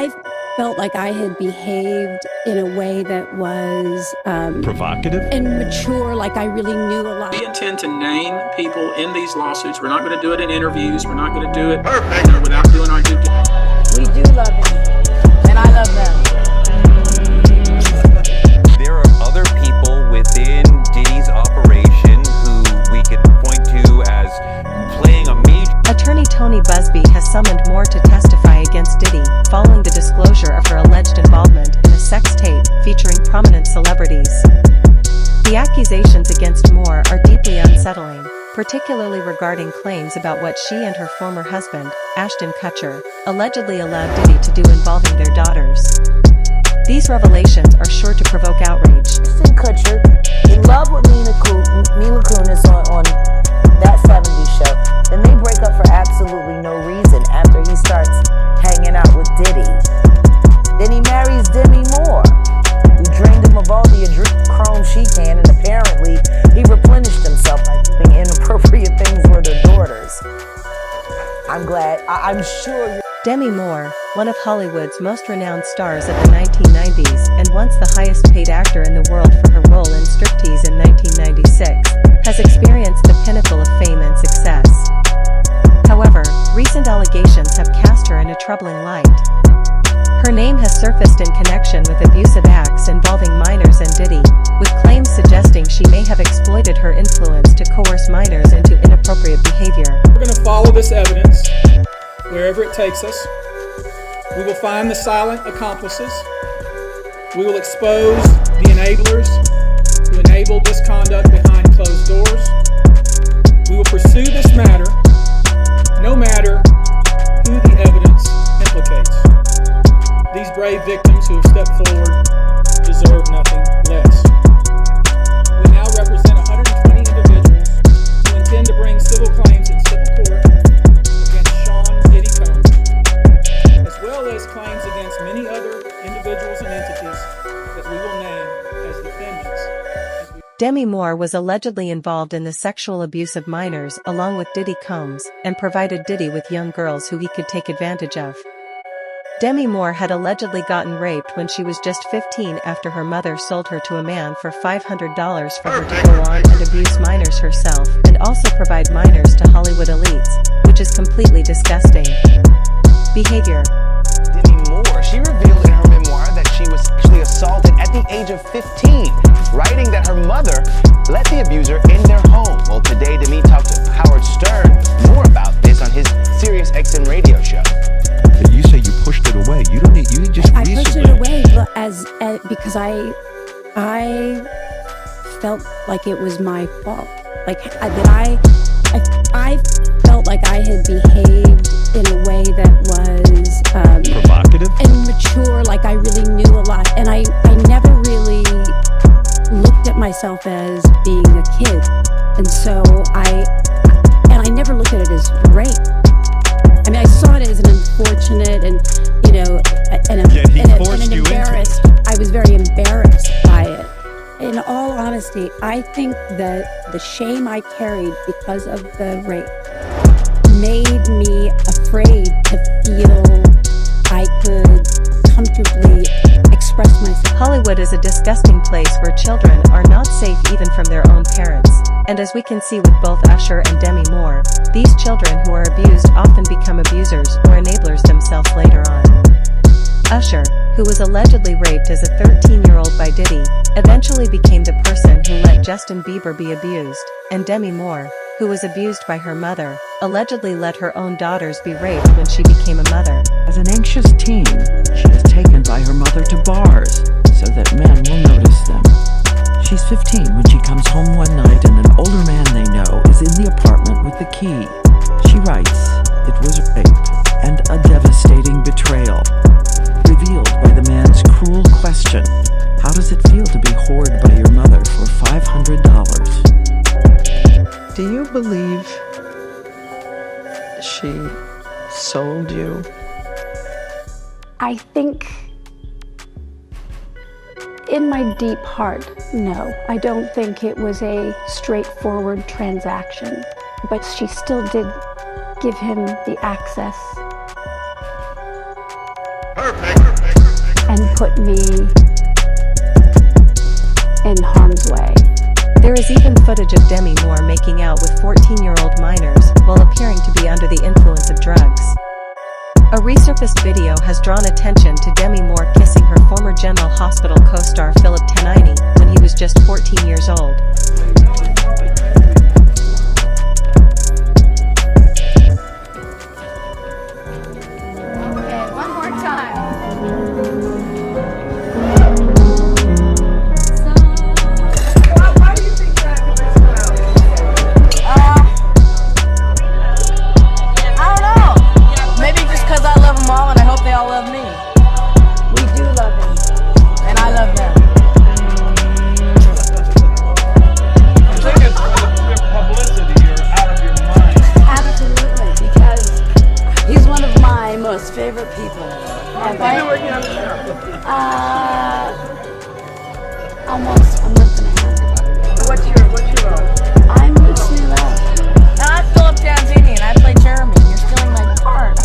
I felt like I had behaved in a way that was provocative and mature, like I really knew a lot. We intend to name people in these lawsuits. We're not going to do it in interviews. We're not going to do it without doing our due diligence. We do love him, and I love them. There are other people within Diddy's operation who we could point to as playing a major. Attorney Tony Busby has summoned Moore to testify against Diddy, following the disclosure of her alleged involvement in a sex tape featuring prominent celebrities. The accusations against Moore are deeply unsettling, particularly regarding claims about what she and her former husband, Ashton Kutcher, allegedly allowed Diddy to do involving their daughters. These revelations are sure to provoke outrage. Ashton Kutcher, in love with Mila Kunis on that 70s show. Then they break up for absolutely no reason after he starts hanging out with Diddy. Then he marries Demi Moore, who drained him of all the adrenochrome she can, and apparently he replenished himself by doing inappropriate things with their daughters. I'm glad. I'm sure. Demi Moore, one of Hollywood's most renowned stars of the 1990s and once the highest paid actor in the world for her role in Striptease in 1996, has experienced the pinnacle of fame and success. However, recent allegations have cast her in a troubling light. Her name has surfaced in connection with abusive acts involving minors and Diddy, with claims suggesting she may have exploited her influence to coerce minors into inappropriate behavior. We're going to follow this evidence wherever it takes us. We will find the silent accomplices. We will expose the enablers who enabled this conduct behind closed doors. We will pursue this matter, no matter who the evidence implicates. These brave victims who have stepped forward deserve nothing less. We now represent 120 individuals who intend to bring civil claims in civil court against Diddy Combs, as well as claims against many other individuals and entities that we will name as defendants. Demi Moore was allegedly involved in the sexual abuse of minors along with Diddy Combs, and provided Diddy with young girls who he could take advantage of. Demi Moore had allegedly gotten raped when she was just 15 after her mother sold her to a man for $500 for her to go on and abuse minors herself and also provide minors to Hollywood elites, which is completely disgusting behavior. Demi Moore, she revealed in her memoir that she was sexually assaulted at the age of 15, writing that her mother let the abuser in their home. Well, today Demi talked to Howard Stern more about this on his Sirius XM radio show. You say you pushed it away. You don't need. You just. I pushed it away because I felt like it was my fault. Like I felt like I had behaved in a way that was provocative and mature. Like I really knew a lot, and I never really looked at myself as being a kid, and so I never looked at it as rape. I mean, I saw it as an unfortunate and embarrassed. I was very embarrassed by it. In all honesty, I think that the shame I carried because of the rape made me afraid to feel I could comfortably express myself. Hollywood is a disgusting place where children are not safe even from their own parents. And as we can see with both Usher and Demi Moore, these children who are abused often become abusers or enablers themselves later on. Usher, who was allegedly raped as a 13-year-old by Diddy, eventually became the person who let Justin Bieber be abused, and Demi Moore, who was abused by her mother, allegedly let her own daughters be raped when she became a mother. As an anxious teen, she is taken by her mother to bars so that men will notice them. She's 15 when she comes home one night and an older man they know is in the apartment with the key. She writes, "It was rape and a devastating betrayal." Revealed by the man's cruel question, "How does it feel to be whored by your mother for $500? Do you believe she sold you? I think in my deep heart, no. I don't think it was a straightforward transaction, but she still did give him the access. Perfect. and put me in harm's way. There is even footage of Demi Moore making out with 14-year-old minors while appearing to be under the influence of drugs. A resurfaced video has drawn attention to Demi Moore kissing her former General Hospital co-star Philip Tenini when he was just 14 years old. Okay, one more time. All, and I hope they all love me. We do love him. And I love them. I think it's for the pure publicity. You're out of your mind. Absolutely, because he's one of my most favorite people. You've been working on the show. Almost a month and a half. What's your role? I'm Lucy Love. Now I'm Philip Tanzini, and I play Jeremy. You're stealing my card.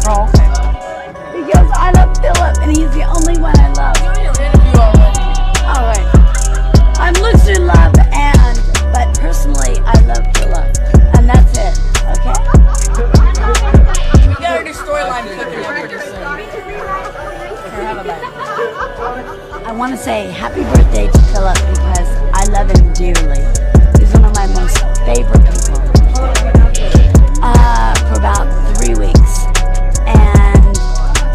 Oh, okay. Because I love Philip, and he's the only one I love. Do your interview already. All right. I'm Lucy Love, but personally, I love Philip, and that's it. Okay. We got our new storyline cooking up pretty soon. Here, have a bite. I want to say happy birthday to Philip because I love him dearly. He's one of my most favorite people. For about 3 weeks, and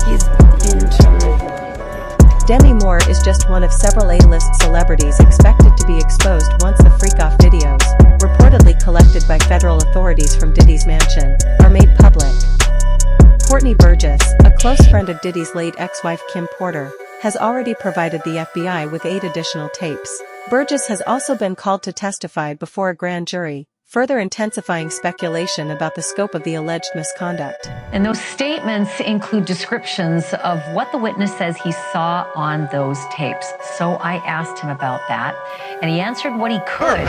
he's been terrific. Demi Moore is just one of several A-list celebrities expected to be exposed once the freak-off videos, reportedly collected by federal authorities from Diddy's mansion, are made public. Courtney Burgess, a close friend of Diddy's late ex-wife Kim Porter, has already provided the FBI with 8 additional tapes. Burgess has also been called to testify before a grand jury, further intensifying speculation about the scope of the alleged misconduct. And those statements include descriptions of what the witness says he saw on those tapes. So I asked him about that, and he answered what he could,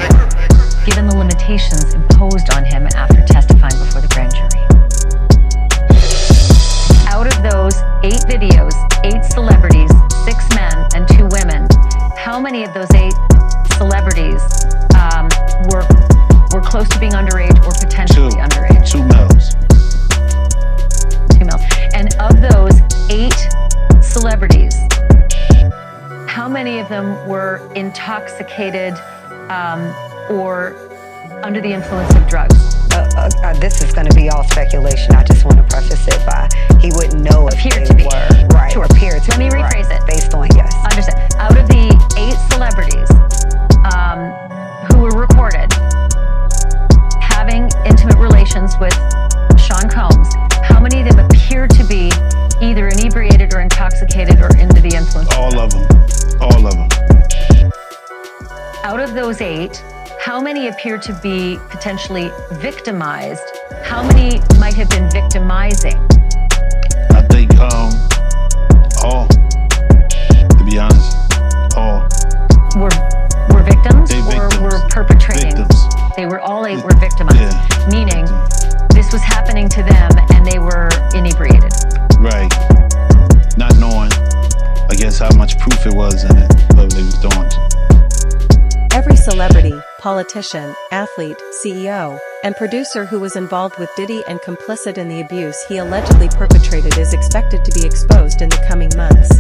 given the limitations imposed on him after testifying before the grand jury. Out of those 8 videos, 8 celebrities, 6 men and 2 women, how many of those 8 celebrities were close to being underage or potentially underage? 2 males. 2 males. And of those 8 celebrities, how many of them were intoxicated or under the influence of drugs? This is going to be all speculation. I just want to preface it by he wouldn't know if Appear they to be. were. Right. Sure. Appear to Let me be, rephrase right. it. Based on, yes. Understand. Out of the 8 celebrities who were recorded having intimate relations with Sean Combs, how many of them appear to be either inebriated or intoxicated or under the influence? All of them. All of them. Out of those 8, how many appear to be potentially victimized? How many might have been victimizing? I think all. To be honest, all. Were victims They or victims. were perpetrating? Victims. They were all 8 were victimized, Yeah. meaning this was happening to them and they were inebriated. Right. Not knowing, I guess, how much proof it was in it, what they was doing. Every celebrity, politician, athlete, CEO, and producer who was involved with Diddy and complicit in the abuse he allegedly perpetrated is expected to be exposed in the coming months.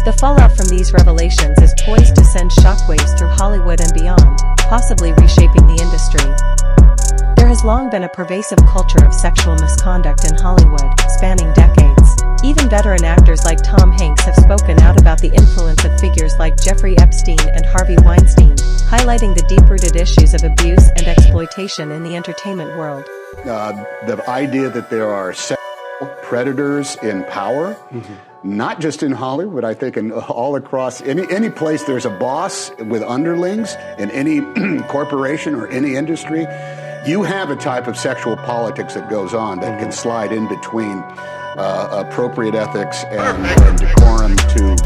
The fallout from these revelations is poised to send shockwaves through Hollywood and beyond, possibly reshaping the industry. There has long been a pervasive culture of sexual misconduct in Hollywood, spanning decades. Even veteran actors like Tom Hanks have spoken out about the influence of figures like Jeffrey Epstein and Harvey Weinstein, highlighting the deep-rooted issues of abuse and exploitation in the entertainment world. The idea that there are sexual predators in power, not just in Hollywood, I think all across any place there's a boss with underlings in any corporation or any industry, you have a type of sexual politics that goes on that can slide in between appropriate ethics and decorum to,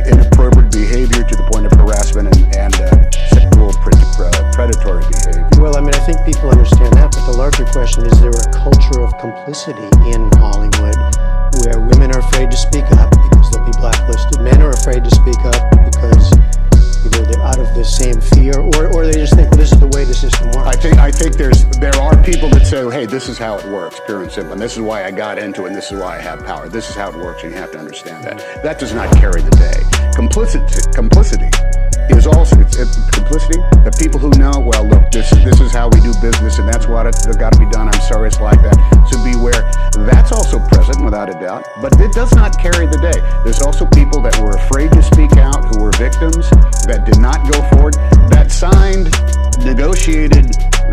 inappropriate behavior to the point of harassment and sexual sexual predatory behavior. Well, I mean, I think people understand that, but the larger question is there a culture of complicity in Hollywood where women are afraid to speak up because they'll be blacklisted, men are afraid to speak up because either they're out of the same fear or they just think, well, this is the way the system works. I think there are people that say, hey, this is how it works, pure and simple, and this is why I got into it, and this is why I have power. This is how it works, and you have to understand that. That does not carry the day. Complicity is also complicity. The people who know, well, look, this is how we do business, and that's what it's got to be done. I'm sorry it's like that. So beware. That's also present, without a doubt, but it does not carry the day. There's also people that were afraid to speak out, who were victims, that did not go forward, that signed negotiated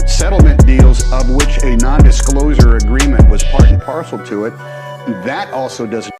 settlement deals of which a non-disclosure agreement was part and parcel to it. That also doesn't